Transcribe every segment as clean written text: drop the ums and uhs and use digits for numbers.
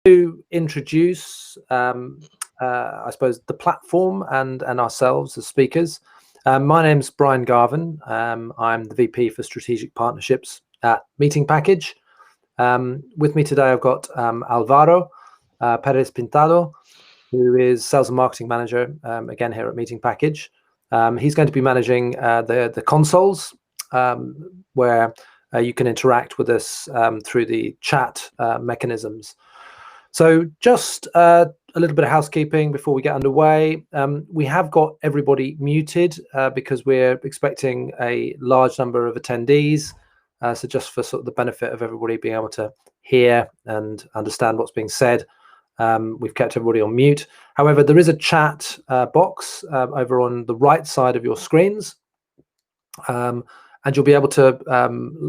To introduce, I suppose, the platform and ourselves as speakers. My name's Brian Garvin. I'm the VP for Strategic Partnerships at MeetingPackage. With me today, I've got Alvaro Perez Pintado, who is Sales and Marketing Manager, again here at MeetingPackage. He's going to be managing the consoles, where you can interact with us through the chat mechanisms. So just a little bit of housekeeping before we get underway. We have got everybody muted because we're expecting a large number of attendees. So just for sort of the benefit of everybody being able to hear and understand what's being said, we've kept everybody on mute. However, there is a chat box over on the right side of your screens. And you'll be able to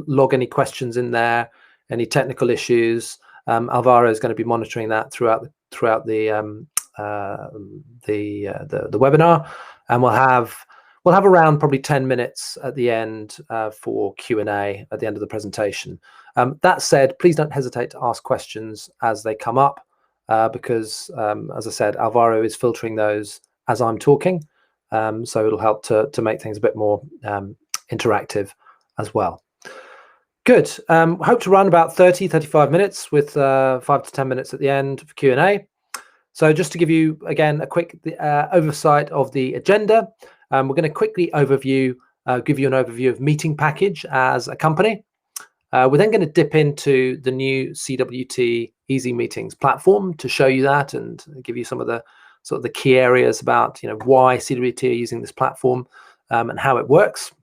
log any questions in there, any technical issues. Alvaro is going to be monitoring that throughout the webinar, and we'll have around probably 10 minutes at the end for Q&A at the end of the presentation. That said, please don't hesitate to ask questions as they come up, because as I said, Alvaro is filtering those as I'm talking, so it'll help to make things a bit more interactive as well. Good. Hope to run about 35 minutes with 5 to 10 minutes at the end for Q&A. So just to give you, again, a quick oversight of the agenda, we're going to quickly give you an overview of MeetingPackage as a company. We're then going to dip into the new CWT Easy Meetings platform to show you that and give you some of the sort of the key areas about why CWT are using this platform and how it works.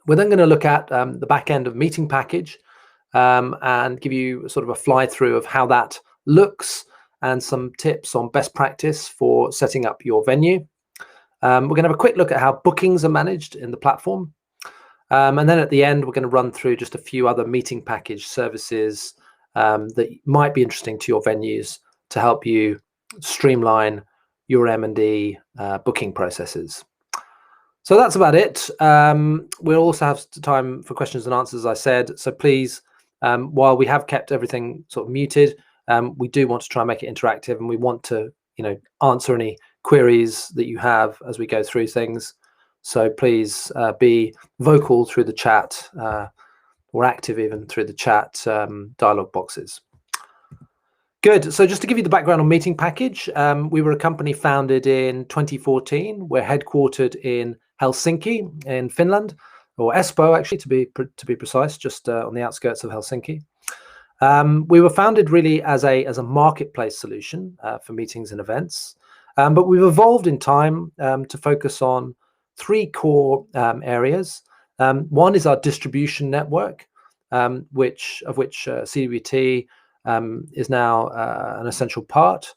We're then going to look at the back end of MeetingPackage and give you sort of a fly through of how that looks and some tips on best practice for setting up your venue. We're going to have a quick look at how bookings are managed in the platform. And then at the end, we're going to run through just a few other MeetingPackage services that might be interesting to your venues to help you streamline your M&E booking processes. So that's about it. We'll also have time for questions and answers, as I said. So please, while we have kept everything sort of muted, we do want to try and make it interactive, and we want to, answer any queries that you have as we go through things. So please be vocal through the chat, or active even through the chat dialog boxes. Good. So just to give you the background on MeetingPackage, we were a company founded in 2014. We're headquartered in Helsinki in Finland, or Espoo actually to be precise, just on the outskirts of Helsinki. We were founded really as a marketplace solution for meetings and events, but we've evolved in time to focus on three core areas. One is our distribution network, which CWT is now an essential part.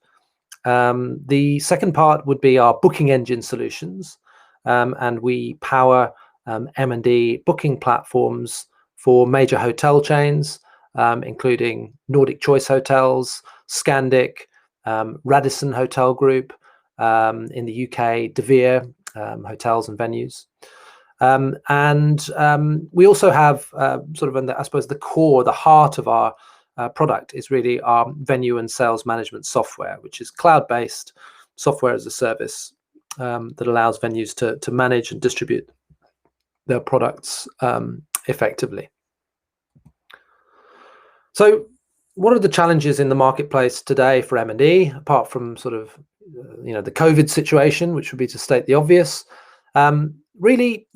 The second part would be our booking engine solutions, and we power M&E booking platforms for major hotel chains, including Nordic Choice Hotels, Scandic, Radisson Hotel Group, in the UK, De Vere hotels and venues. And we also have sort of, I suppose, the core, the heart of our product is really our venue and sales management software, which is cloud-based software as a service that allows venues to manage and distribute their products effectively. So what are the challenges in the marketplace today for M&E, apart from sort of, the COVID situation, which would be to state the obvious? Really,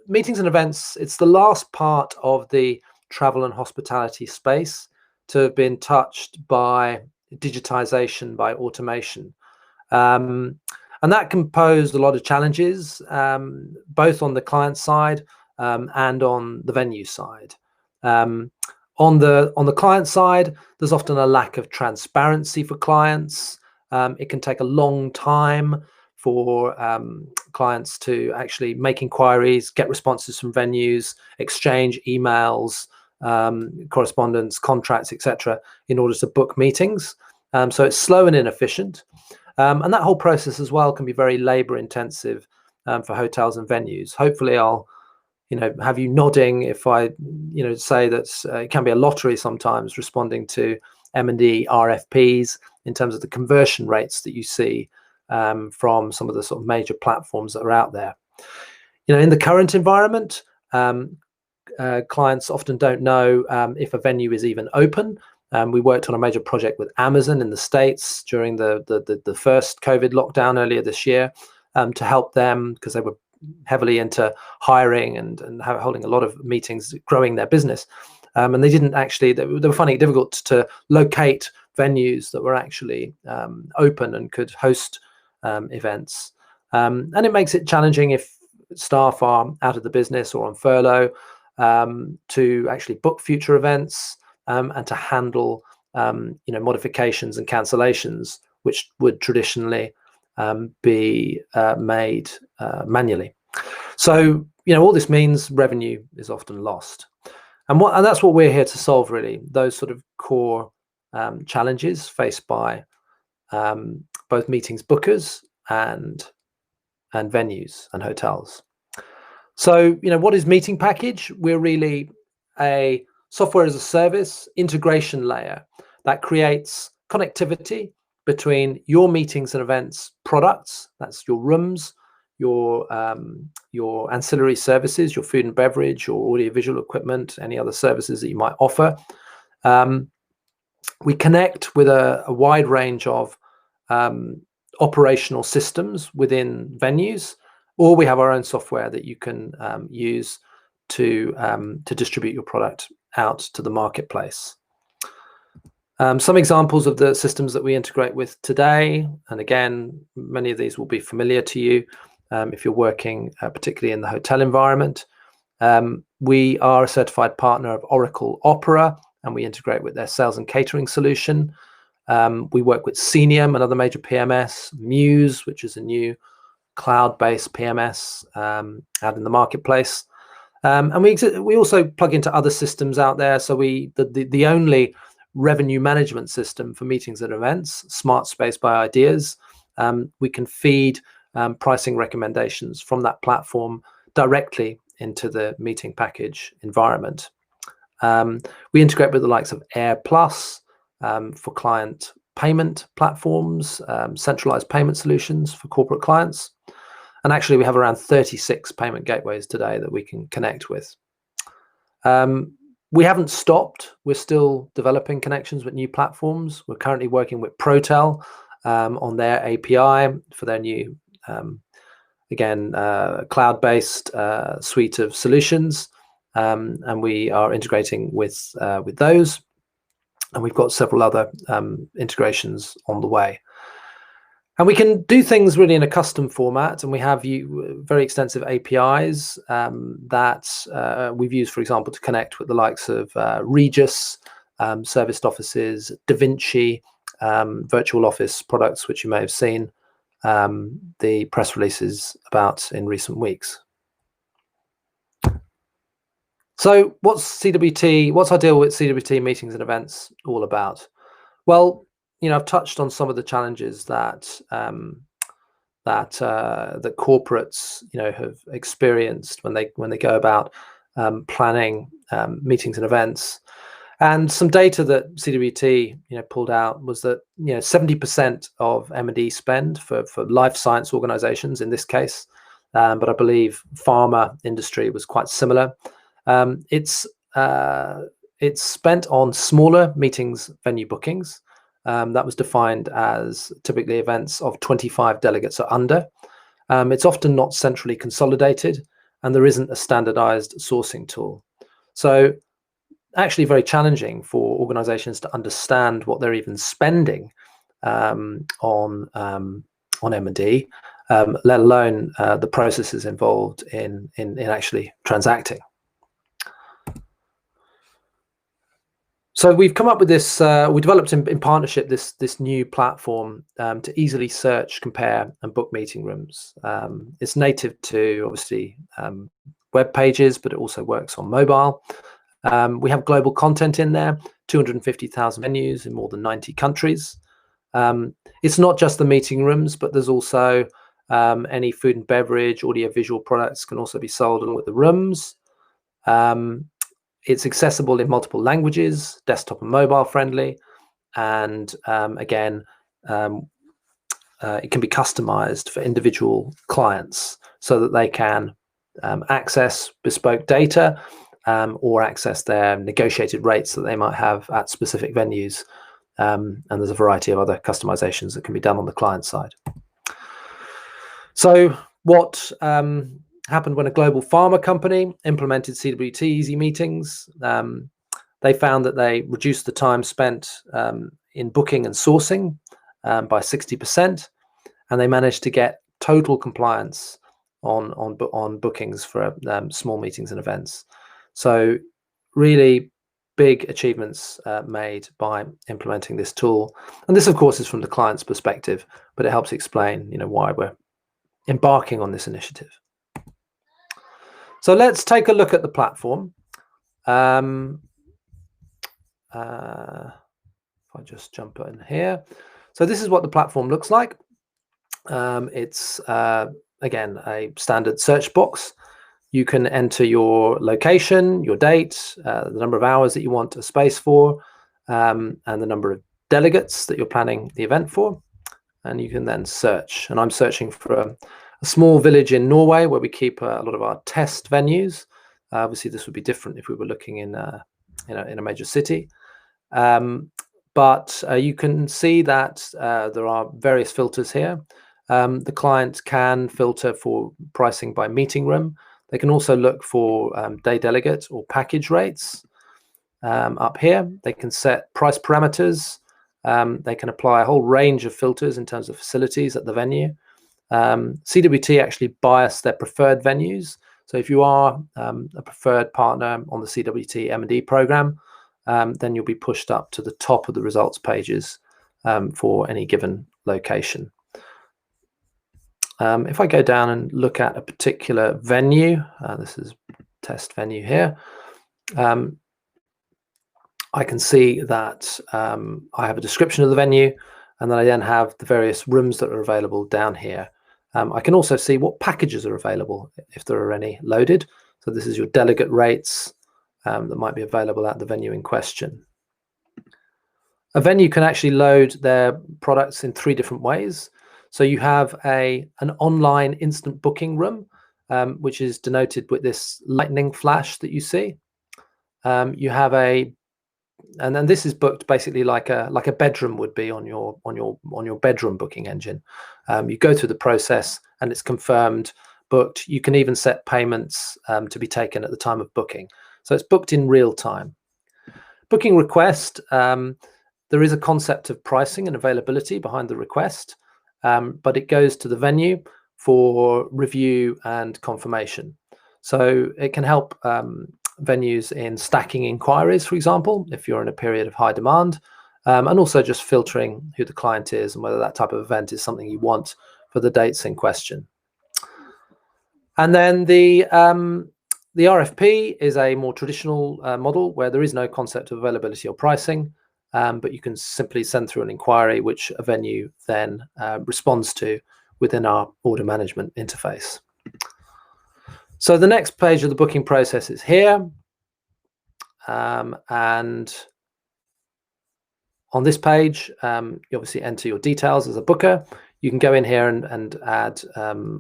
meetings and events, it's the last part of the travel and hospitality space to have been touched by digitization, by automation. And that can pose a lot of challenges, both on the client side and on the venue side. On the client side, there's often a lack of transparency for clients. It can take a long time for clients to actually make inquiries, get responses from venues, exchange emails, correspondence, contracts, etc., in order to book meetings. So it's slow and inefficient. And that whole process as well can be very labor intensive for hotels and venues. Hopefully I'll have you nodding if I say that it can be a lottery sometimes responding to M&E RFPs in terms of the conversion rates that you see from some of the sort of major platforms that are out there. In the current environment, clients often don't know if a venue is even open. We worked on a major project with Amazon in the States during the first COVID lockdown earlier this year to help them, because they were heavily into hiring and holding a lot of meetings, growing their business. And they didn't actually, they were finding it difficult to locate venues that were actually open and could host events. And it makes it challenging if staff are out of the business or on furlough to actually book future events and to handle modifications and cancellations, which would traditionally be made manually. So all this means revenue is often lost, and that's what we're here to solve, really, those sort of core challenges faced by both meetings bookers and venues and hotels. So what is MeetingPackage? We're really a software as a service integration layer that creates connectivity between your meetings and events products, that's your rooms, your ancillary services, your food and beverage, your audiovisual equipment, any other services that you might offer. We connect with a wide range of operational systems within venues, or we have our own software that you can use to distribute your product out to the marketplace. Some examples of the systems that we integrate with today, and again, many of these will be familiar to you if you're working particularly in the hotel environment. We are a certified partner of Oracle Opera, and we integrate with their sales and catering solution. We work with Senium, another major PMS, Muse, which is a new cloud-based PMS out in the marketplace. And we also plug into other systems out there. So the only revenue management system for meetings and events, Smart Space by Ideas, we can feed pricing recommendations from that platform directly into the MeetingPackage environment. We integrate with the likes of AirPlus for client payment platforms, centralized payment solutions for corporate clients. And actually, we have around 36 payment gateways today that we can connect with. We haven't stopped. We're still developing connections with new platforms. We're currently working with Protel on their API for their new, cloud-based suite of solutions. And we are integrating with those. And we've got several other integrations on the way. And we can do things really in a custom format, and we have very extensive APIs that we've used, for example, to connect with the likes of Regus, serviced offices, DaVinci, virtual office products, which you may have seen the press releases about in recent weeks. So what's our deal with CWT meetings and events all about? Well, I've touched on some of the challenges that corporates have experienced when they go about planning meetings and events. And some data that CWT pulled out was that 70% of M&E spend for life science organizations in this case, but I believe pharma industry was quite similar. It's spent on smaller meetings venue bookings. That was defined as typically events of 25 delegates or under. It's often not centrally consolidated, and there isn't a standardized sourcing tool. So actually very challenging for organizations to understand what they're even spending on M&E, let alone the processes involved in actually transacting. So we've come up with this, we developed in partnership this new platform to easily search, compare, and book meeting rooms. It's native to, obviously, web pages, but it also works on mobile. We have global content in there, 250,000 venues in more than 90 countries. It's not just the meeting rooms, but there's also any food and beverage, audio-visual products can also be sold along with the rooms. It's accessible in multiple languages, desktop and mobile friendly. and again, it can be customized for individual clients so that they can access bespoke data or access their negotiated rates that they might have at specific venues. And there's a variety of other customizations that can be done on the client side. So what happened when a global pharma company implemented CWT Easy Meetings? They found that they reduced the time spent in booking and sourcing by 60%, and they managed to get total compliance on bookings for small meetings and events. So really big achievements made by implementing this tool. And this, of course, is from the client's perspective, but it helps explain, why we're embarking on this initiative. So let's take a look at the platform. If I just jump in here. So this is what the platform looks like. It's, again, a standard search box. You can enter your location, your date, the number of hours that you want a space for, and the number of delegates that you're planning the event for. And you can then search. And I'm searching for a small village in Norway where we keep a lot of our test venues. Obviously, this would be different if we were looking in a major city. But you can see that there are various filters here. The client can filter for pricing by meeting room. They can also look for day delegate or package rates. Up here, they can set price parameters. They can apply a whole range of filters in terms of facilities at the venue. CWT actually bias their preferred venues. So if you are a preferred partner on the CWT M&E program, then you'll be pushed up to the top of the results pages for any given location. If I go down and look at a particular venue, this is test venue here, I can see that I have a description of the venue, and then I then have the various rooms that are available down here. I can also see what packages are available, if there are any loaded. So this is your delegate rates that might be available at the venue in question. A venue can actually load their products in 3 different ways. So you have an online instant booking room, which is denoted with this lightning flash that you see. You have and then this is booked basically like a bedroom would be on your bedroom booking engine. You go through the process and it's confirmed, booked. You can even set payments to be taken at the time of booking. So it's booked in real time. Booking request, there is a concept of pricing and availability behind the request, but it goes to the venue for review and confirmation. So it can help venues in stacking inquiries, for example, if you're in a period of high demand, and also just filtering who the client is and whether that type of event is something you want for the dates in question. And then the RFP is a more traditional model where there is no concept of availability or pricing, but you can simply send through an inquiry which a venue then responds to within our order management interface. So the next page of the booking process is here. And on this page, you obviously enter your details as a booker. You can go in here and add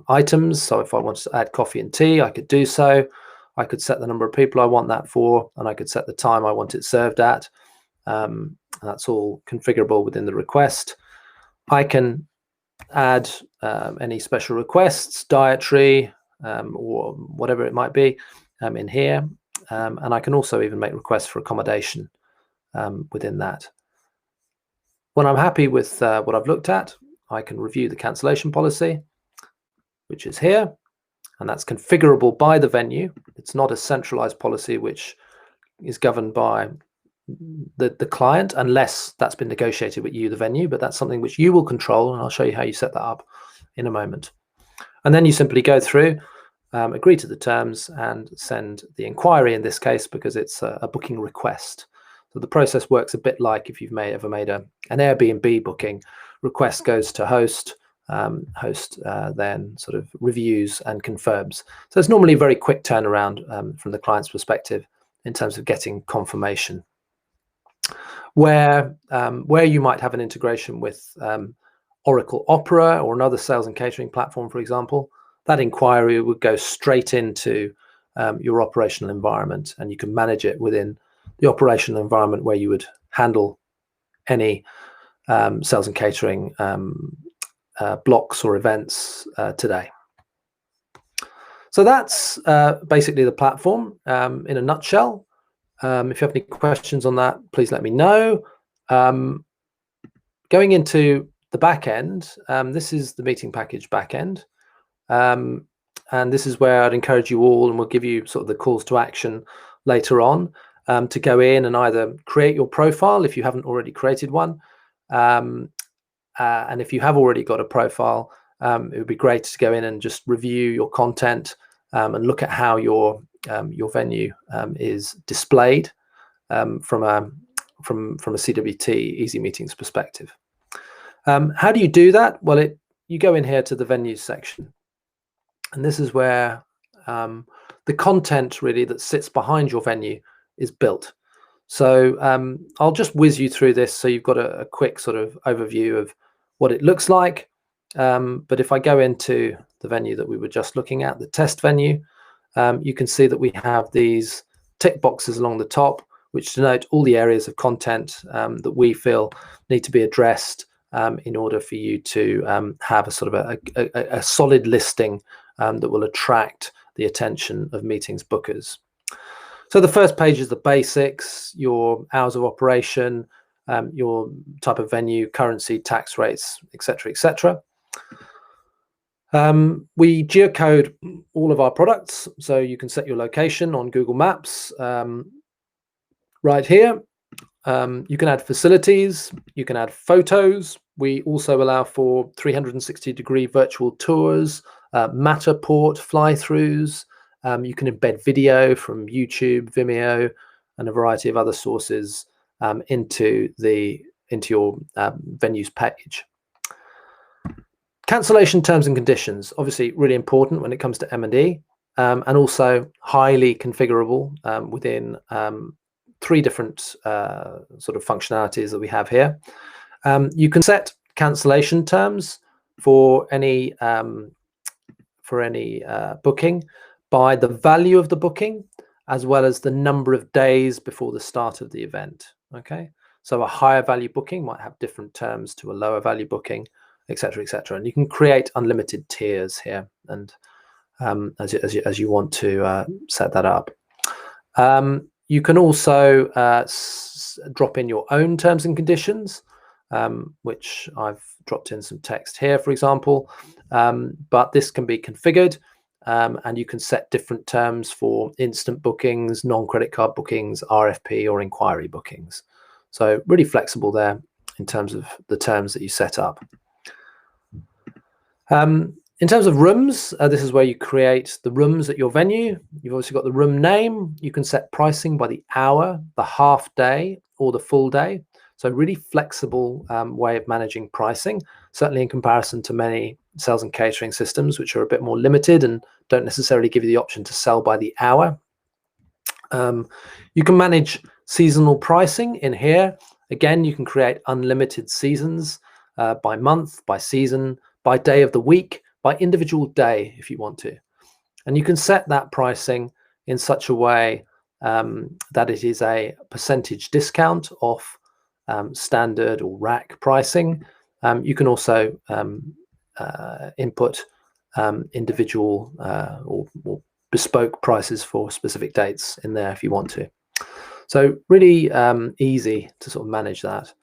items. So if I wanted to add coffee and tea, I could do so. I could set the number of people I want that for, and I could set the time I want it served at. That's all configurable within the request. I can add any special requests, dietary, or whatever it might be in here. And I can also even make requests for accommodation within that. When I'm happy with what I've looked at, I can review the cancellation policy, which is here, and that's configurable by the venue. It's not a centralized policy which is governed by the client unless that's been negotiated with you, the venue, but that's something which you will control, and I'll show you how you set that up in a moment. And then you simply go through, agree to the terms, and send the inquiry in this case because it's a booking request. So the process works a bit like if you've ever made an Airbnb booking. Request goes to host, host then sort of reviews and confirms. So it's normally a very quick turnaround from the client's perspective in terms of getting confirmation. where you might have an integration with Oracle Opera or another sales and catering platform, for example, that inquiry would go straight into your operational environment, and you can manage it within the operational environment where you would handle any sales and catering blocks or events today. So that's basically the platform in a nutshell. If you have any questions on that, please let me know. Going into the back end, this is the MeetingPackage back end. And this is where I'd encourage you all, and we'll give you sort of the calls to action later on, to go in and either create your profile if you haven't already created one. And if you have already got a profile, it would be great to go in and just review your content and look at how your venue is displayed from a CWT Easy Meetings perspective. How do you do that? Well, you go in here to the venues section, and this is where the content really that sits behind your venue is built. So I'll just whiz you through this so you've got a quick sort of overview of what it looks like. But if I go into the venue that we were just looking at, the test venue, you can see that we have these tick boxes along the top, which denote all the areas of content that we feel need to be addressed in order for you to have a sort of a solid listing that will attract the attention of meetings bookers. So the first page is the basics, your hours of operation, your type of venue, currency, tax rates, etc., etc. We geocode all of our products, so you can set your location on Google Maps right here. You can add facilities, you can add photos. We also allow for 360-degree virtual tours, Matterport fly-throughs. You can embed video from YouTube, Vimeo, and a variety of other sources into your venues page. Cancellation terms and conditions, obviously really important when it comes to M&E, and also highly configurable within 3 different sort of functionalities that we have here. You can set cancellation terms for any booking by the value of the booking, as well as the number of days before the start of the event. Okay, so a higher value booking might have different terms to a lower value booking, etc., etc. And you can create unlimited tiers here, and as you want to set that up. You can also drop in your own terms and conditions, which I've dropped in some text here, for example. But this can be configured, and you can set different terms for instant bookings, non-credit card bookings, RFP, or inquiry bookings. So really flexible there in terms of the terms that you set up. In terms of rooms, this is where you create the rooms at your venue. You've also got the room name. You can set pricing by the hour, the half day, or the full day. So really flexible way of managing pricing, certainly in comparison to many sales and catering systems, which are a bit more limited and don't necessarily give you the option to sell by the hour. You can manage seasonal pricing in here. Again, you can create unlimited seasons by month, by season, by day of the week, by individual day if you want to. And you can set that pricing in such a way that it is a percentage discount off standard or rack pricing. You can also input individual or bespoke prices for specific dates in there if you want to. So really easy to sort of manage that.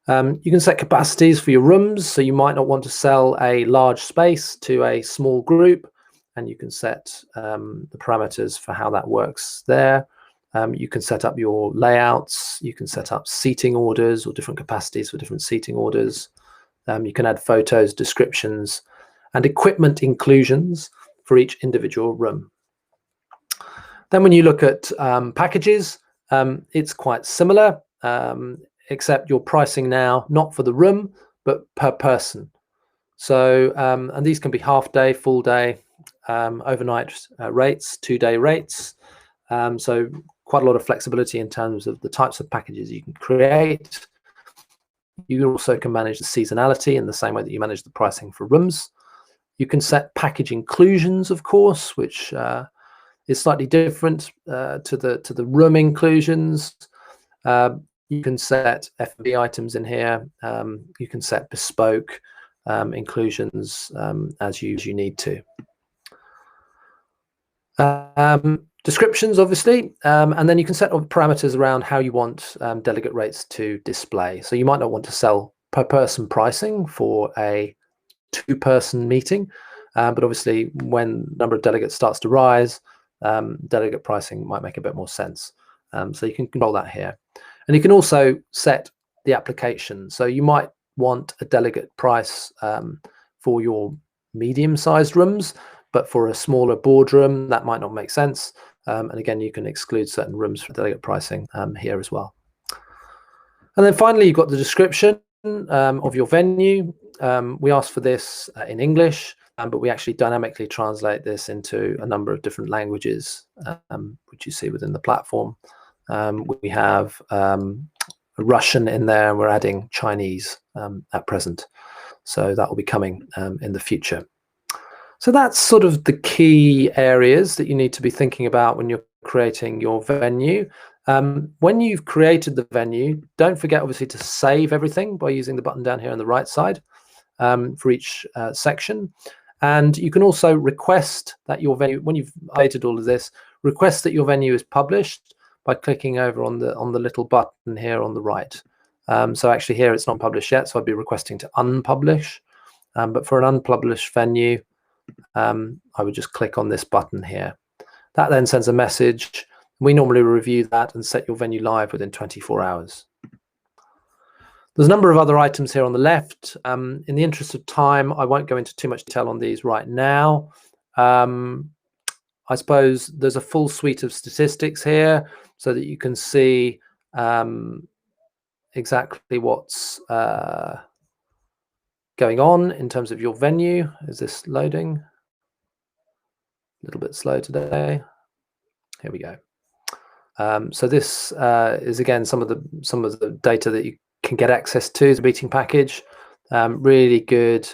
You can set capacities for your rooms, so you might not want to sell a large space to a small group, and you can set the parameters for how that works there. You can set up your layouts, you can set up seating orders or different capacities for different seating orders. You can add photos, descriptions, and equipment inclusions for each individual room. Then when you look at packages, it's quite similar, except you're pricing now not for the room, but per person. So, and these can be half day, full day, overnight rates, 2-day rates. So quite a lot of flexibility in terms of the types of packages you can create. You also can manage the seasonality in the same way that you manage the pricing for rooms. You can set package inclusions, of course, which is slightly different to the room inclusions. You can set F&B items in here. You can set bespoke inclusions as you need to. Descriptions, obviously, and then you can set parameters around how you want delegate rates to display. So you might not want to sell per person pricing for a 2-person meeting, but obviously when the number of delegates starts to rise, delegate pricing might make a bit more sense. So you can control that here. And you can also set the application. So you might want a delegate price for your medium-sized rooms, but for a smaller boardroom, that might not make sense. And again, you can exclude certain rooms for delegate pricing here as well. And then finally, you've got the description of your venue. We asked for this in English, but we actually dynamically translate this into a number of different languages, which you see within the platform. We have Russian in there, and we're adding Chinese at present. So that will be coming in the future. So that's sort of the key areas that you need to be thinking about when you're creating your venue. When you've created the venue, don't forget obviously to save everything by using the button down here on the right side for each section. And you can also request that your venue, when you've updated all of this, request that your venue is published by clicking over on the little button here on the right. So actually here it's not published yet, so I'd be requesting to unpublish. But for an unpublished venue, I would just click on this button here. That then sends a message. We normally review that and set your venue live within 24 hours. There's a number of other items here on the left. In the interest of time, I won't go into too much detail on these right now. I suppose there's a full suite of statistics here so that you can see exactly what's going on in terms of your venue. Is this loading? A little bit slow today. Here we go. So this is again some of the data that you can get access to the meeting package. Really good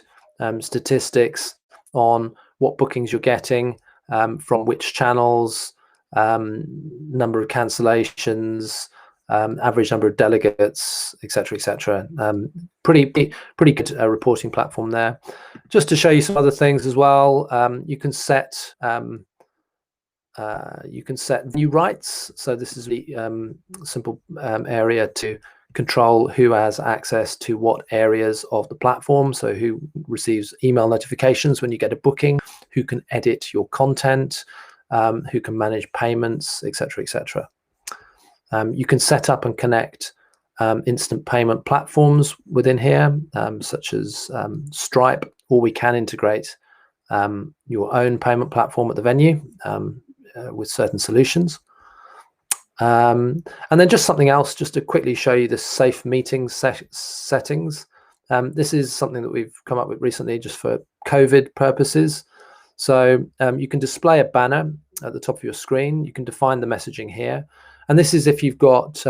statistics on what bookings you're getting from which channels, number of cancellations, average number of delegates, etc., etc. Pretty good reporting platform there. Just to show you some other things as well, you can set view rights. So this is the simple area to control who has access to what areas of the platform. So who receives email notifications when you get a booking, who can edit your content, who can manage payments, etc., etc. You can set up and connect instant payment platforms within here, such as Stripe, or we can integrate your own payment platform at the venue with certain solutions. And then just something else, just to quickly show you the safe meeting settings. This is something that we've come up with recently just for COVID purposes. So you can display a banner at the top of your screen. You can define the messaging here. And this is if you've got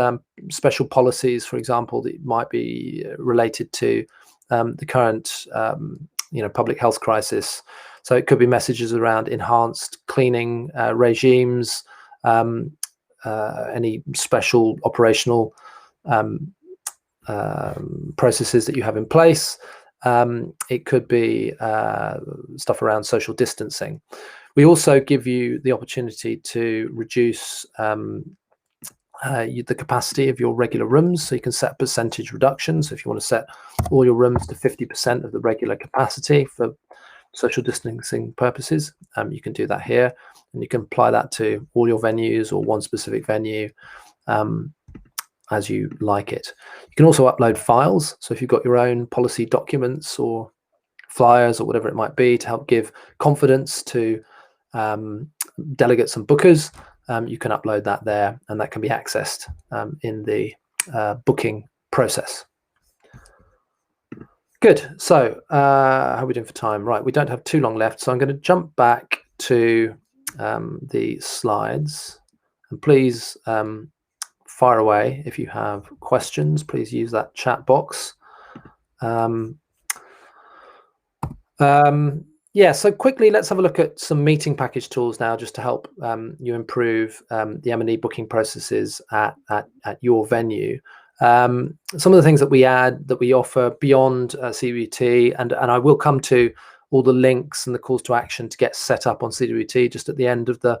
special policies, for example, that might be related to the current public health crisis. So it could be messages around enhanced cleaning regimes, any special operational processes that you have in place. It could be stuff around social distancing. We also give you the opportunity to reduce the capacity of your regular rooms, so you can set percentage reductions. So if you want to set all your rooms to 50% of the regular capacity for social distancing purposes, you can do that here, and you can apply that to all your venues or one specific venue as you like it. You can also upload files. So if you've got your own policy documents or flyers or whatever it might be to help give confidence to delegates and bookers, you can upload that there, and that can be accessed in the booking process. Good. So how are we doing for time? Right, we don't have too long left, so I'm going to jump back to the slides And please fire away if you have questions. Please use that chat box. Yeah, so quickly, let's have a look at some meeting package tools now, just to help you improve the M&E booking processes at your venue. Some of the things that we add, that we offer beyond CWT, and I will come to all the links and the calls to action to get set up on CWT just at the end of the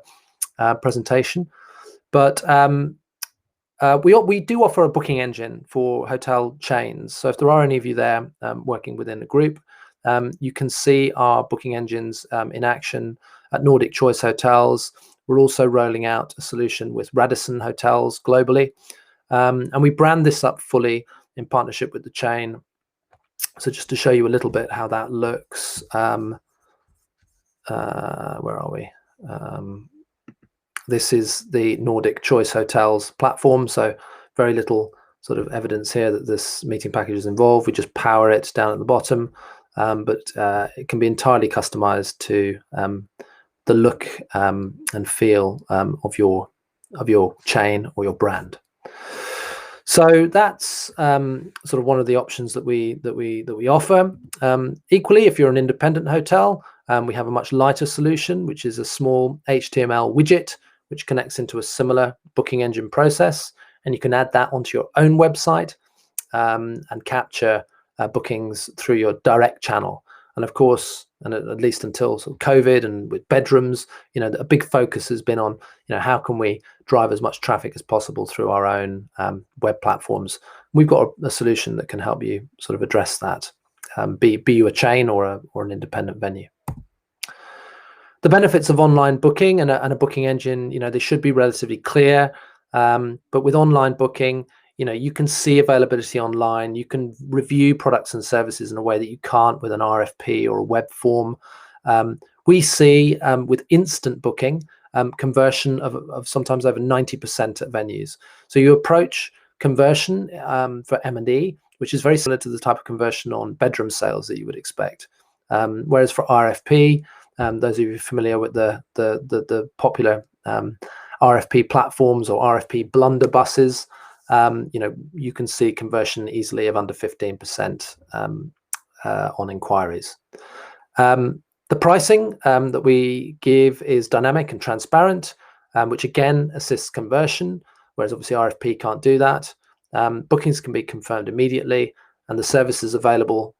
presentation. But we do offer a booking engine for hotel chains. So if there are any of you there working within a group, you can see our booking engines in action at Nordic Choice Hotels. We're also rolling out a solution with Radisson Hotels globally. And we brand this up fully in partnership with the chain. So just to show you a little bit how that looks, where are we? This is the Nordic Choice Hotels platform. So very little sort of evidence here that this meeting package is involved. We just power it down at the bottom. But it can be entirely customized to the look and feel of your chain or your brand. So that's sort of one of the options that we offer. Equally, if you're an independent hotel, we have a much lighter solution, which is a small HTML widget which connects into a similar booking engine process, and you can add that onto your own website and capture bookings through your direct channel. And of course, and at least until sort of COVID and with bedrooms, a big focus has been on, how can we drive as much traffic as possible through our own web platforms. We've got a solution that can help you sort of address that, be you a chain or an independent venue. The benefits of online booking and a booking engine, they should be relatively clear. But with online booking, you can see availability online. You can review products and services in a way that you can't with an RFP or a web form. We see with instant booking conversion of sometimes over 90% at venues. So you approach conversion for M&E, which is very similar to the type of conversion on bedroom sales that you would expect. Whereas for RFP, those of you familiar with the popular RFP platforms or RFP blunderbusses, you can see conversion easily of under 15% on inquiries. The pricing that we give is dynamic and transparent, which again assists conversion, whereas obviously RFP can't do that. Bookings can be confirmed immediately, and the service is available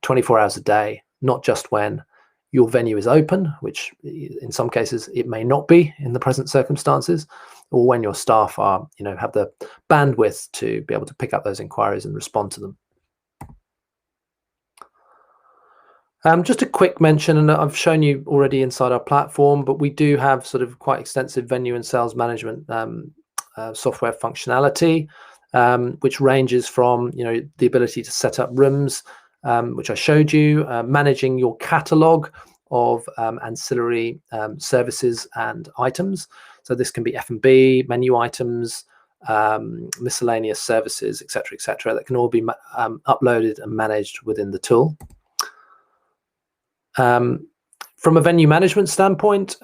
24 hours a day, not just when your venue is open, which in some cases it may not be in the present circumstances, or when your staff are, have the bandwidth to be able to pick up those inquiries and respond to them. Just a quick mention, and I've shown you already inside our platform, but we do have sort of quite extensive venue and sales management software functionality, which ranges from, the ability to set up rooms, which I showed you, managing your catalog of ancillary services and items. So this can be F&B, menu items, miscellaneous services, etc., that can all be uploaded and managed within the tool. From a venue management standpoint,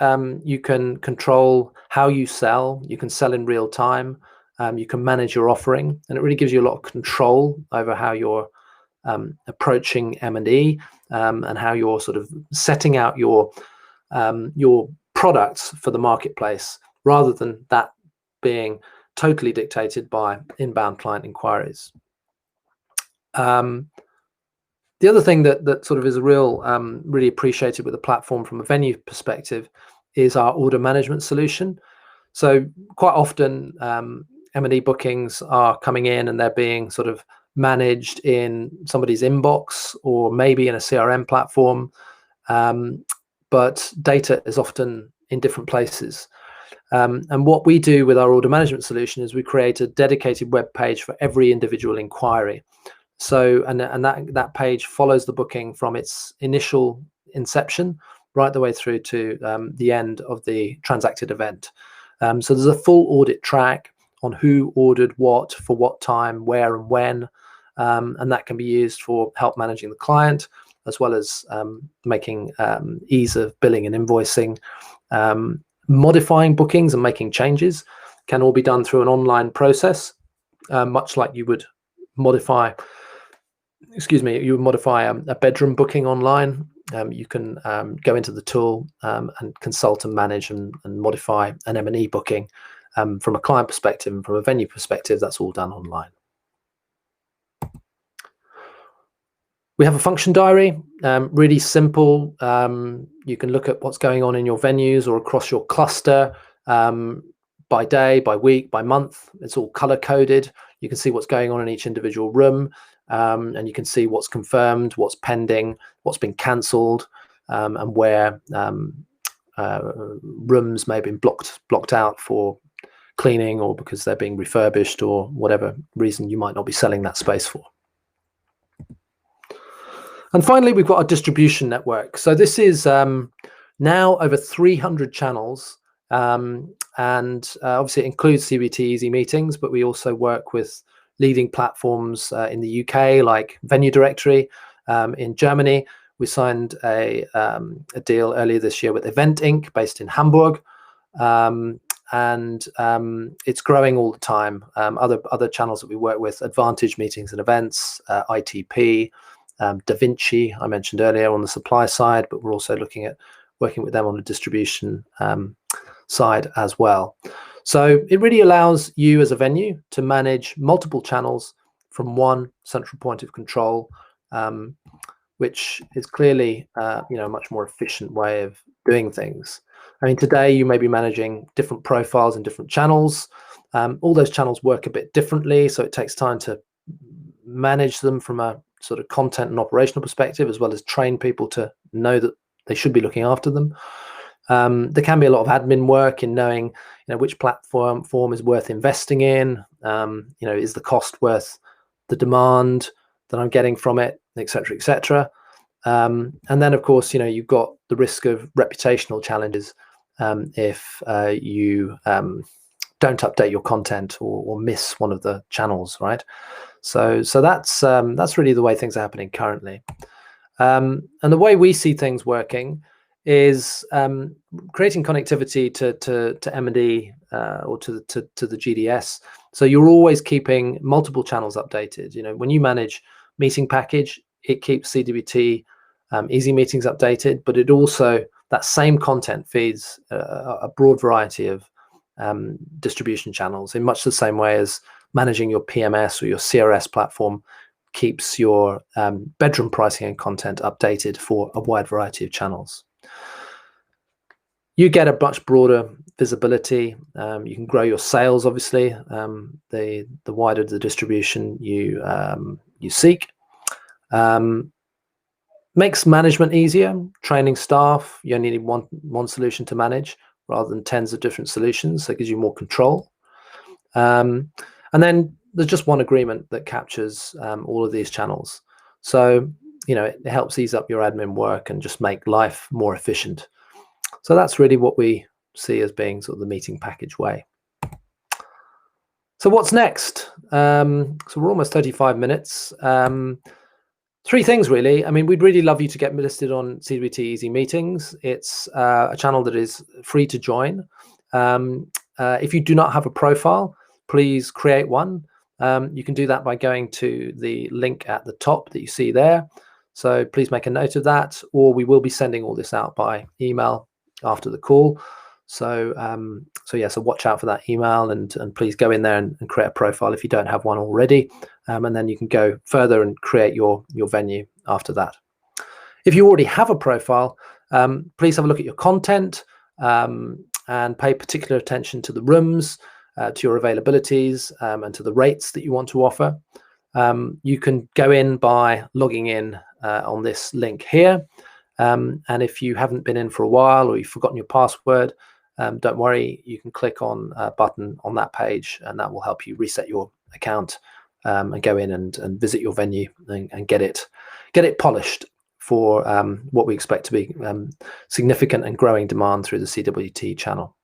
you can control how you sell. You can sell in real time. You can manage your offering, and it really gives you a lot of control over how you're approaching M&E and how you're sort of setting out your products for the marketplace, rather than that being totally dictated by inbound client inquiries. The other thing that sort of is a really appreciated with the platform from a venue perspective is our order management solution. So quite often M&E bookings are coming in and they're being sort of managed in somebody's inbox or maybe in a CRM platform, but data is often in different places. And what we do with our order management solution is we create a dedicated web page for every individual inquiry. So and that page follows the booking from its initial inception right the way through to the end of the transacted event. So there's a full audit track on who ordered what, for what time, where and when, and that can be used for help managing the client, as well as making ease of billing and invoicing, Modifying bookings and making changes can all be done through an online process, much like you would modify, a bedroom booking online. You can go into the tool and consult and manage and modify an M&E booking from a client perspective, and from a venue perspective, that's all done online. We have a function diary, really simple. You can look at what's going on in your venues or across your cluster by day, by week, by month. It's all color coded. You can see what's going on in each individual room, and you can see what's confirmed, what's pending, what's been cancelled, and where rooms may have been blocked out for cleaning, or because they're being refurbished, or whatever reason you might not be selling that space for. And finally, we've got our distribution network. So this is now over 300 channels, and obviously it includes CWT Easy Meetings, but we also work with leading platforms in the UK, like Venue Directory. In Germany, we signed a deal earlier this year with Event Inc., based in Hamburg, and it's growing all the time. Other channels that we work with: Advantage Meetings and Events, ITP, Da Vinci, I mentioned earlier, on the supply side, but we're also looking at working with them on the distribution side as well. So it really allows you as a venue to manage multiple channels from one central point of control, which is clearly a much more efficient way of doing things. I mean, today you may be managing different profiles and different channels. All those channels work a bit differently, so it takes time to manage them from a sort of content and operational perspective, as well as train people to know that they should be looking after them. There can be a lot of admin work in knowing, which platform is worth investing in. Is the cost worth the demand that I'm getting from it, etc., etc. And then, of course, you've got the risk of reputational challenges if you don't update your content or miss one of the channels, right? So that's really the way things are happening currently. And the way we see things working is creating connectivity to M&E or to the GDS. So you're always keeping multiple channels updated. When you manage MeetingPackage, it keeps CWT Easy Meetings updated, but it also, that same content feeds a broad variety of distribution channels, in much the same way as managing your PMS or your CRS platform keeps your bedroom pricing and content updated for a wide variety of channels. You get a much broader visibility. You can grow your sales, obviously. The wider the distribution you seek. Makes management easier, training staff. You only need one solution to manage rather than tens of different solutions. So it gives you more control. And then there's just one agreement that captures all of these channels. So, it helps ease up your admin work and just make life more efficient. So that's really what we see as being sort of the MeetingPackage way. So what's next? So we're almost 35 minutes. Three things, really. I mean, we'd really love you to get listed on CWT Easy Meetings. It's a channel that is free to join. If you do not have a profile, please create one. You can do that by going to the link at the top that you see there. So please make a note of that, or we will be sending all this out by email after the call. So so watch out for that email, and please go in there and create a profile if you don't have one already, and then you can go further and create your venue after that. If you already have a profile, please have a look at your content and pay particular attention to the rooms, to your availabilities, and to the rates that you want to offer. You can go in by logging in on this link here, and if you haven't been in for a while or you've forgotten your password, don't worry, you can click on a button on that page, and that will help you reset your account and go in and visit your venue and get it polished for what we expect to be significant and growing demand through the CWT channel.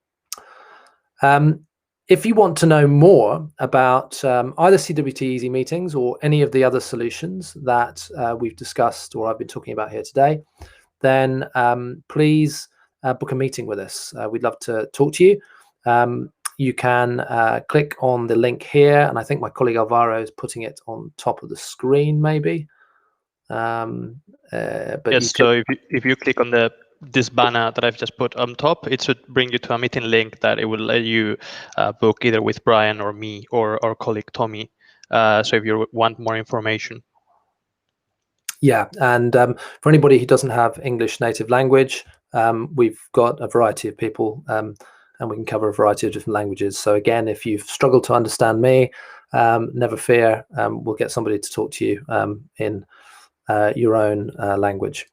If you want to know more about either CWT Easy Meetings or any of the other solutions that we've discussed or I've been talking about here today, then please book a meeting with us. We'd love to talk to you. You can click on the link here, and I think my colleague Alvaro is putting it on top of the screen, maybe. But yes, so if you click on this banner that I've just put on top, it should bring you to a meeting link that it will let you book either with Brian or me or our colleague Tommy. So if you want more information. Yeah, and for anybody who doesn't have English native language, we've got a variety of people, and we can cover a variety of different languages. So again, if you've struggled to understand me, never fear, we'll get somebody to talk to you in your own language.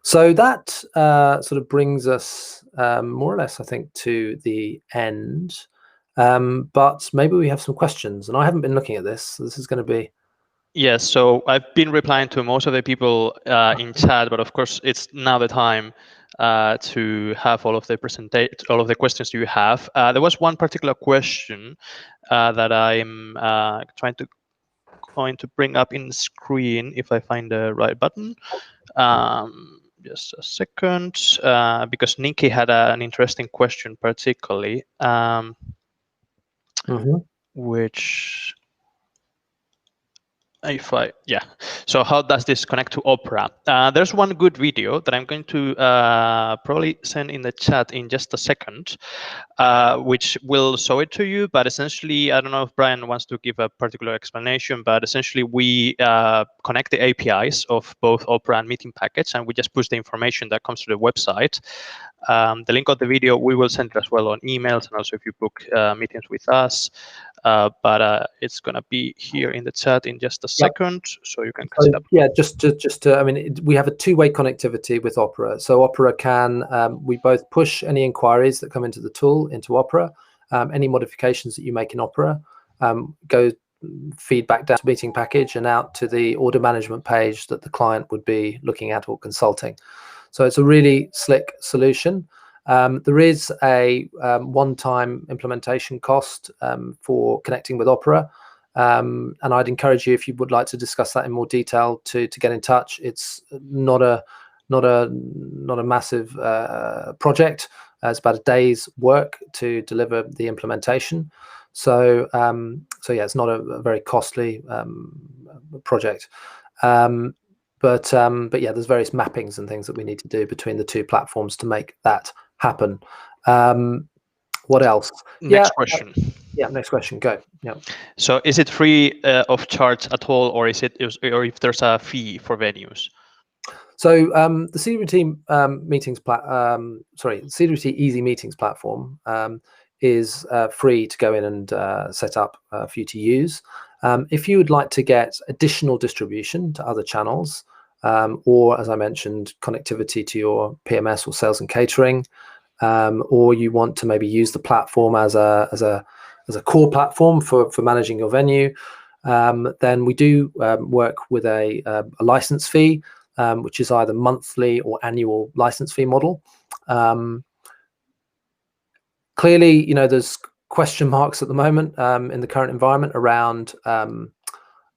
So that sort of brings us more or less, I think, to the end. But maybe we have some questions, and I haven't been looking at this, so this is going to be... Yes, so I've been replying to most of the people in chat, but of course it's now the time to have all of the questions you have. There was one particular question that I'm going to bring up in screen if I find the right button. Just a second, because Nikki had an interesting question particularly, which... So how does this connect to Opera? There's one good video that I'm going to probably send in the chat in just a second, which will show it to you. But essentially, I don't know if Brian wants to give a particular explanation, but essentially we connect the APIs of both Opera and MeetingPackage, and we just push the information that comes to the website. The link of the video we will send as well on emails, and also if you book meetings with us. But it's going to be here in the chat in just a second, so you can catch it up. Yeah, just to, I mean, we have a two-way connectivity with Opera. So Opera can, we both push any inquiries that come into the tool into Opera. Any modifications that you make in Opera go feedback down to MeetingPackage and out to the order management page that the client would be looking at or consulting. So it's a really slick solution. There is a one-time implementation cost for connecting with Opera, and I'd encourage you, if you would like to discuss that in more detail, to get in touch. It's not a massive project. It's about a day's work to deliver the implementation. So yeah, it's not a very costly project. But yeah, there's various mappings and things that we need to do between the two platforms to make that happen. What else? Next question. Yeah, next question. Go. Yeah. So, is it free of charge at all, or is it, or if there's a fee for venues? So the CWT meetings CWT Easy Meetings platform is free to go in and set up for you to use. If you would like to get additional distribution to other channels, or as I mentioned, connectivity to your PMS or sales and catering, or you want to maybe use the platform as a core platform for managing your venue, then we do work with a license fee, which is either monthly or annual license fee model. Clearly, you know, there's question marks at the moment in the current environment around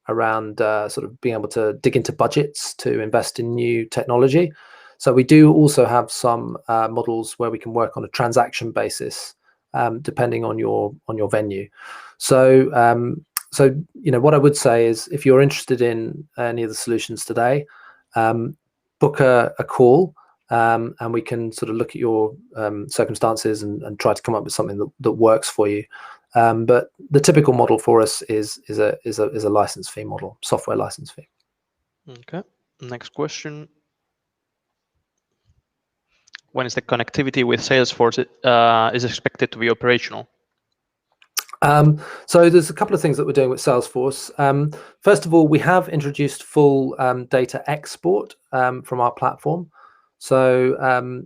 sort of being able to dig into budgets to invest in new technology. So we do also have some models where we can work on a transaction basis, depending on your venue. So so you know, what I would say is, if you're interested in any of the solutions today, book a call, and we can sort of look at your circumstances and try to come up with something that works for you. But the typical model for us is a license fee model, software license fee. Okay. Next question. When is the connectivity with Salesforce is expected to be operational? So there's a couple of things that we're doing with Salesforce. First of all, we have introduced full data export from our platform. So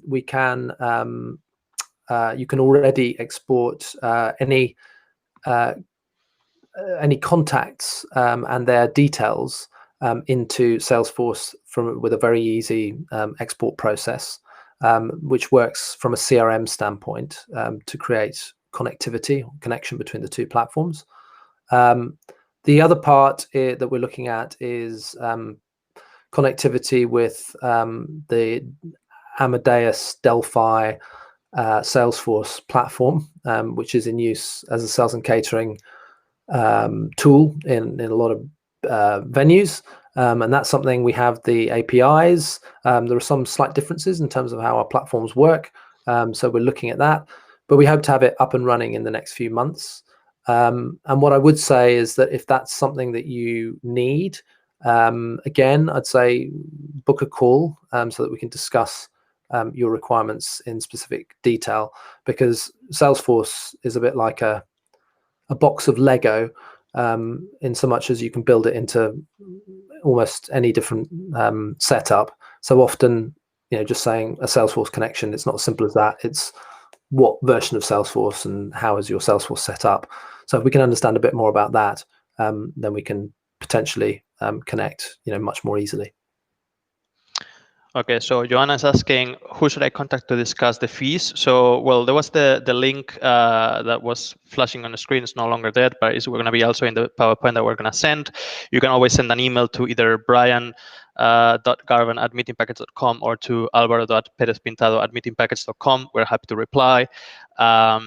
we can you can already export any contacts and their details into Salesforce with a very easy export process, which works from a CRM standpoint to create connectivity or connection between the two platforms. The other part that we're looking at is connectivity with the Amadeus Delphi Salesforce platform, which is in use as a sales and catering tool in a lot of venues. And that's something we have the APIs. There are some slight differences in terms of how our platforms work. So we're looking at that, but we hope to have it up and running in the next few months. And what I would say is that if that's something that you need, again, I'd say book a call so that we can discuss your requirements in specific detail, because Salesforce is a bit like a box of Lego, in so much as you can build it into almost any different setup. So often, just saying a Salesforce connection, it's not as simple as that. It's what version of Salesforce and how is your Salesforce set up. So if we can understand a bit more about that, then we can potentially connect, much more easily. Okay, so Joanna is asking, who should I contact to discuss the fees? So, well, there was the link that was flashing on the screen. It's no longer there, but it's going to be also in the PowerPoint that we're going to send. You can always send an email to either brian.garvan@meetingpackage.com or to alvaro.perezpintado@meetingpackage.com. We're happy to reply. Well,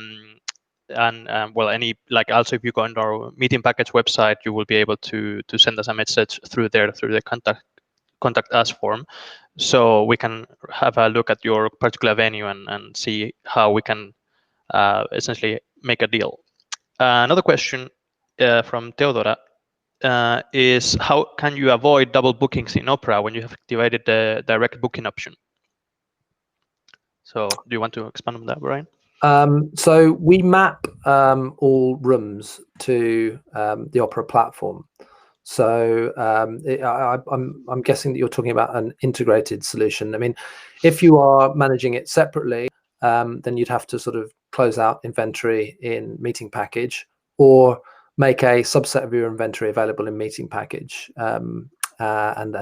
also if you go on our Meeting Package website, you will be able to send us a message through there, through the contact us form, so we can have a look at your particular venue and see how we can essentially make a deal. Another question from Theodora is, how can you avoid double bookings in Opera when you have activated the direct booking option? So do you want to expand on that, Brian? So we map all rooms to the Opera platform. So I'm guessing that you're talking about an integrated solution. I mean, if you are managing it separately, then you'd have to sort of close out inventory in MeetingPackage, or make a subset of your inventory available in MeetingPackage, and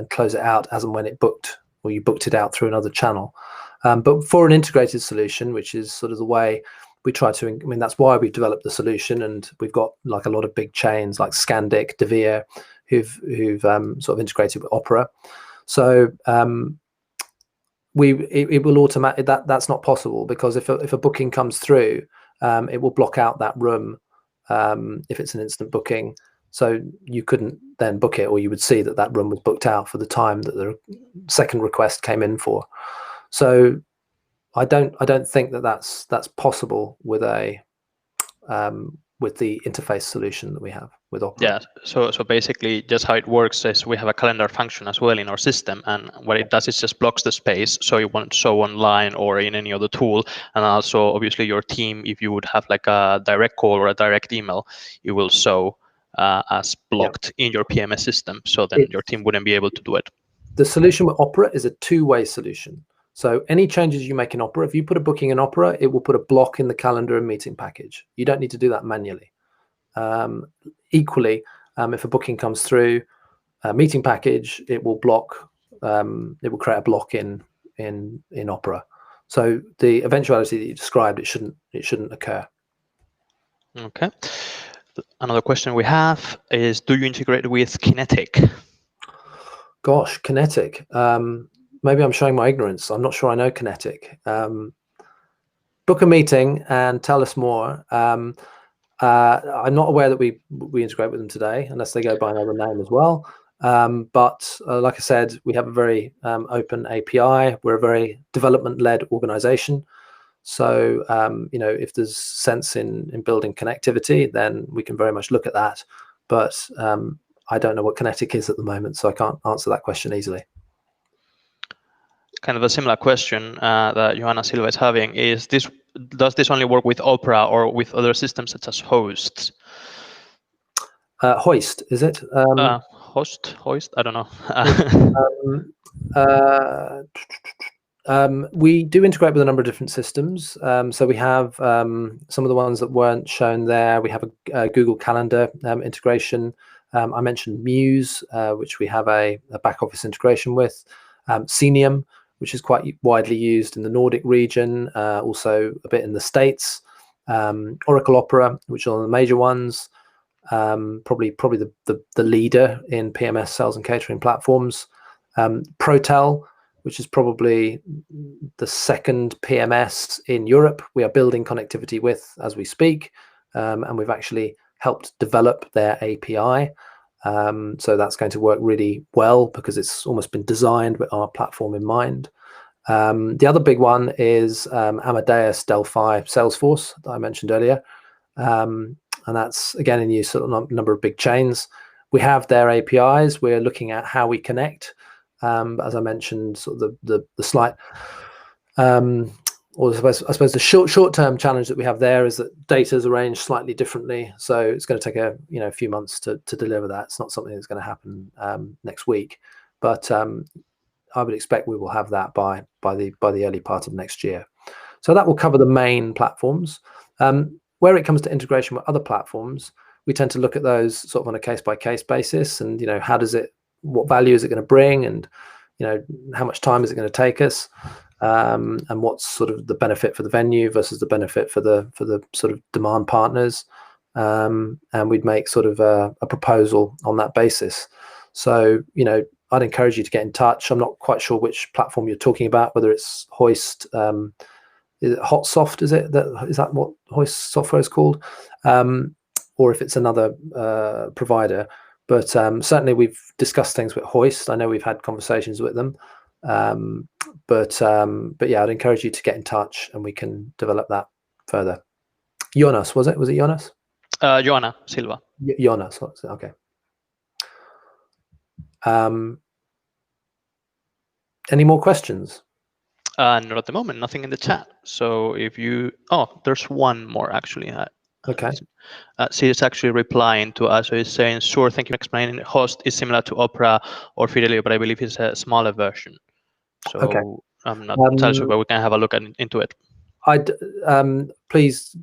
close it out as and when it booked, or you booked it out through another channel. But for an integrated solution, which is sort of the way we try to, I mean, that's why we've developed the solution, and we've got like a lot of big chains like Scandic, Devere, who've sort of integrated with Opera. So it will automatic that's not possible, because if a booking comes through, it will block out that room if it's an instant booking. So you couldn't then book it, or you would see that that room was booked out for the time that the second request came in for. So I don't think that that's possible with a with the interface solution that we have with Opera. Yeah, so basically just how it works is we have a calendar function as well in our system, and what it does is just blocks the space so it won't show online or in any other tool. And also obviously your team, if you would have like a direct call or a direct email, it will show as blocked in your PMS system, so then your team wouldn't be able to do it. The solution with Opera is a two-way solution. So any changes you make in Opera, if you put a booking in Opera, it will put a block in the calendar and MeetingPackage. You don't need to do that manually. Equally, if a booking comes through MeetingPackage, it will block. It will create a block in Opera. So the eventuality that you described, it shouldn't occur. Okay. Another question we have is, do you integrate with Kinetic? Gosh, Kinetic. Maybe I'm showing my ignorance. I'm not sure I know Kinetic. Book a meeting and tell us more. I'm not aware that we integrate with them today, unless they go by another name as well. But like I said, we have a very open API. We're a very development-led organization. So if there's sense in building connectivity, then we can very much look at that. But I don't know what Kinetic is at the moment, so I can't answer that question easily. Kind of a similar question that Johanna Silva is having is, does this only work with Opera or with other systems such as Host? Hoist, is it? Hoist? I don't know. We do integrate with a number of different systems. So we have some of the ones that weren't shown there. We have a Google Calendar integration. I mentioned Muse, which we have a back office integration with. Scenium, which is quite widely used in the Nordic region, also a bit in the States. Oracle Opera, which are the major ones. Probably the leader in PMS sales and catering platforms. Protel, which is probably the second PMS in Europe we are building connectivity with as we speak, and we've actually helped develop their API. So that's going to work really well because it's almost been designed with our platform in mind. The other big one is Amadeus Delphi Salesforce that I mentioned earlier. And that's again in use on a number of big chains. We have their APIs. We're looking at how we connect. As I mentioned, sort of the slight, or I suppose the short-term challenge that we have there is that data is arranged slightly differently. So it's going to take a few months to deliver that. It's not something that's going to happen next week, but I would expect we will have that by the early part of next year. So that will cover the main platforms. Where it comes to integration with other platforms, we tend to look at those sort of on a case-by-case basis, and what value is it going to bring, and how much time is it going to take us, and what's sort of the benefit for the venue versus the benefit for the sort of demand partners, and we'd make sort of a proposal on that basis. So I'd encourage you to get in touch. I'm not quite sure which platform you're talking about, whether it's Hoist. Is it HotSoft? Is that what Hoist software is called, or if it's another provider? But certainly we've discussed things with Hoist. I know we've had conversations with them, but yeah, I'd encourage you to get in touch and we can develop that further. Jonas, was it? Was it Jonas? Joanna Silva. Jonas. Okay. Any more questions? Not at the moment, nothing in the chat. So if you, there's one more actually. Okay. She is actually replying to us. So he's saying, sure, thank you for explaining. Host is similar to Opera or Fidelio, but I believe it's a smaller version. So okay. I'm not entirely sure, but we can have a look into it. Please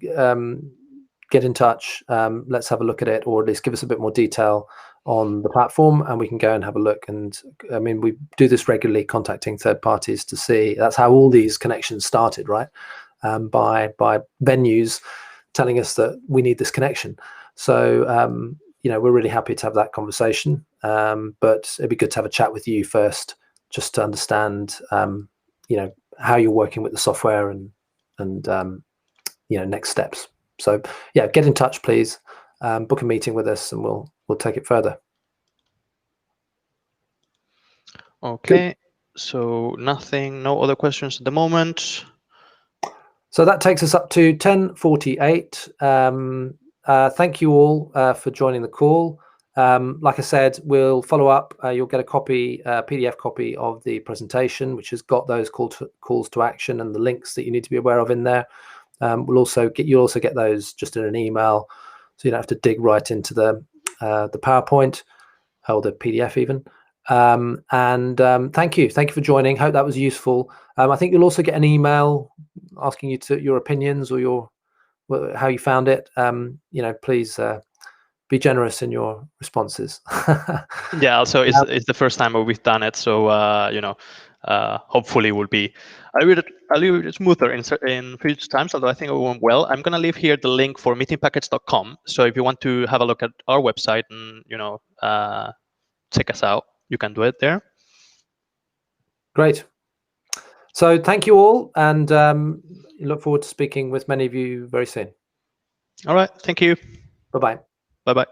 get in touch. Let's have a look at it, or at least give us a bit more detail on the platform, and we can go and have a look. And I mean, we do this regularly, contacting third parties to see. That's how all these connections started, right? By venues telling us that we need this connection. So we're really happy to have that conversation. But it'd be good to have a chat with you first, just to understand how you're working with the software and next steps. So yeah, get in touch, please. Book a meeting with us, and we'll take it further. Okay. Good. So no other questions at the moment. So that takes us up to 10:48. Thank you all for joining the call. Like I said, we'll follow up. You'll get a PDF copy of the presentation, which has got those calls to action and the links that you need to be aware of in there. You'll also get those just in an email, so you don't have to dig right into the PowerPoint or the PDF even. Thank you for joining. Hope that was useful. I think you'll also get an email asking you your opinions or how you found it. Please be generous in your responses. Yeah, also it's the first time we've done it, so hopefully it will be a little bit smoother in future times, although I think it went well. I'm gonna leave here the link for meetingpackage.com, so if you want to have a look at our website and check us out, you can do it there. Great. So thank you all, and look forward to speaking with many of you very soon. All right, thank you. Bye-bye. Bye-bye.